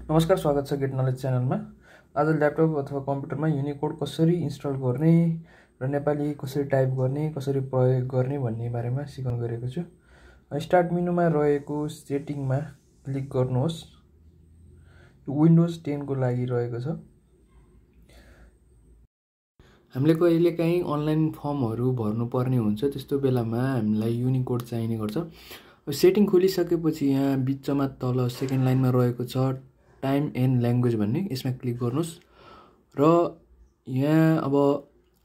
नमस्कार, स्वागत छ गेट नलेज च्यानलमा। आज ल्यापटप अथवा कम्प्युटरमा युनिकोड कसरी इन्स्टल गर्ने र नेपाली कसरी टाइप गर्ने, कसरी प्रयोग गर्ने भन्ने बारेमा सिकाउन गएको छु। स्टार्ट मेनुमा रहेको सेटिङमा क्लिक गर्नुहोस्। विन्डोज 10 को लागि रहेको छ। हामीले कहिलेकाहीँ अनलाइन फर्महरू भर्नुपर्ने हुन्छ, त्यस्तो बेलामा हामीलाई युनिकोड चाहिने गर्छ। सेटिङ खोलिसकेपछि यहाँ बिचमा तल सेकेन्ड लाइनमा रहेको छ टाइम एन्ड ल्याङ्ग्वेज भन्ने, यसमा क्लिक गर्नुहोस् र यहाँ अब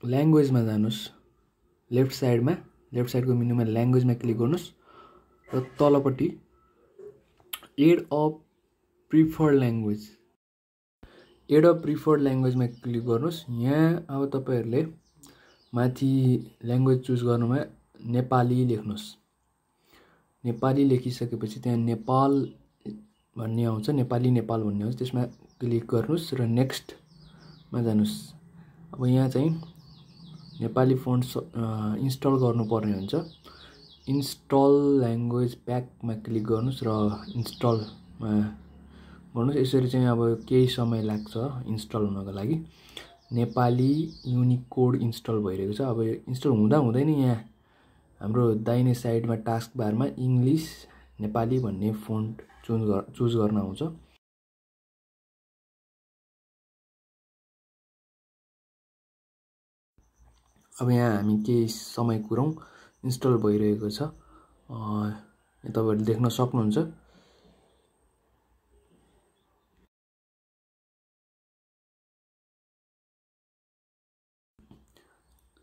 ल्याङ्ग्वेजमा जानुहोस्। लेफ्ट साइडको मेनुमा ल्याङ्ग्वेजमा क्लिक गर्नुहोस् र तलपट्टि एड अ प्रिफर्ड ल्याङ्ग्वेजमा क्लिक गर्नुहोस्। यहाँ अब तपाईहरूले माथि ल्याङ्ग्वेज चुज गर्नुमा नेपाली लेख्नुहोस्। नेपाली लेखिसकेपछि त्यहाँ नेपाल भन्ने आउँछ, नेपाल भन्ने आउँछ, त्यसमा क्लिक गर्नुहोस् र नेक्स्टमा जानुहोस्। अब यहाँ चाहिँ नेपाली फोन्ट इन्स्टल गर्नुपर्ने हुन्छ। इन्स्टल ल्याङ्ग्वेज प्याकमा क्लिक गर्नुहोस् र इन्स्टलमा गर्नुहोस्। यसरी चाहिँ अब केही समय लाग्छ इन्स्टल हुनको लागि। नेपाली युनिकोड इन्स्टल भइरहेको छ। अब इन्स्टल हुँदै नै यहाँ हाम्रो दाहिने साइडमा टास्क बारमा इङ्ग्लिस नेपाली भन्ने फोन्ट चुज गर्न आउँछ। अब यहाँ हामी केही समय कुरौँ, इन्स्टल भइरहेको छ। तपाईँहरूले देख्न सक्नुहुन्छ।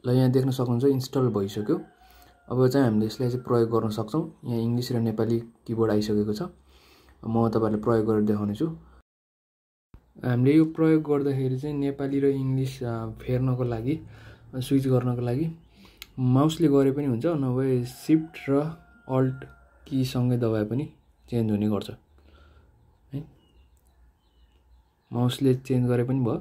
ल यहाँ देख्न सक्नुहुन्छ इन्स्टल भइसक्यो। अब चाहिँ हामीले यसलाई चाहिँ प्रयोग गर्न सक्छौँ। यहाँ इङ्ग्लिस र नेपाली किबोर्ड आइसकेको छ। म तपाईँहरूलाई प्रयोग गरेर देखाउने छु। हामीले यो प्रयोग गर्दाखेरि चाहिँ नेपाली र इङ्ग्लिस फेर्नको लागि, स्विच गर्नको लागि माउसले गरे पनि हुन्छ, नभए सिफ्ट र अल्ट कीसँगै दबाए पनि चेन्ज हुने गर्छ है। माउसले चेन्ज गरे पनि भयो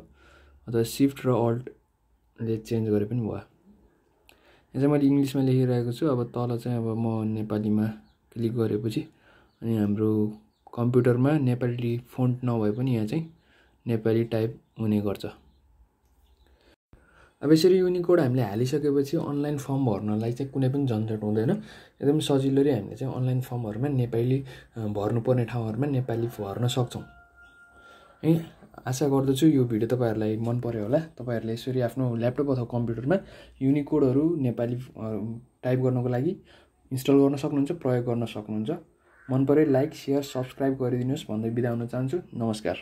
अथवा सिफ्ट र अल्टले चेन्ज गरे पनि भयो। यहाँ चाहिँ मैले इङ्ग्लिसमा लेखिरहेको छु। अब तल चाहिँ अब म नेपालीमा क्लिक गरेपछि अनि हाम्रो कम्प्युटरमा नेपाली फोन्ट नभए पनि यहाँ चाहिँ नेपाली टाइप हुने गर्छ। अब यसरी युनिकोड हामीले हालिसकेपछि अनलाइन फर्म भर्नलाई चाहिँ कुनै पनि झन्झट हुँदैन। एकदम सजिलोले हामीले चाहिँ अनलाइन फर्महरूमा नेपाली भर्नुपर्ने ठाउँहरूमा नेपाली भर्न सक्छौँ है। आशा गर्दछु यो भिडियो तपाईँहरूलाई मन पर्यो होला। तपाईँहरूले यसरी आफ्नो ल्यापटप अथवा कम्प्युटरमा युनिकोडहरू नेपाली टाइप गर्नको लागि इन्स्टल गर्न सक्नुहुन्छ, प्रयोग गर्न सक्नुहुन्छ। मन पर्यो लाइक, सेयर, सब्सक्राइब गरिदिनुहोस् भन्दै बिदा हुन चाहन्छु। नमस्कार।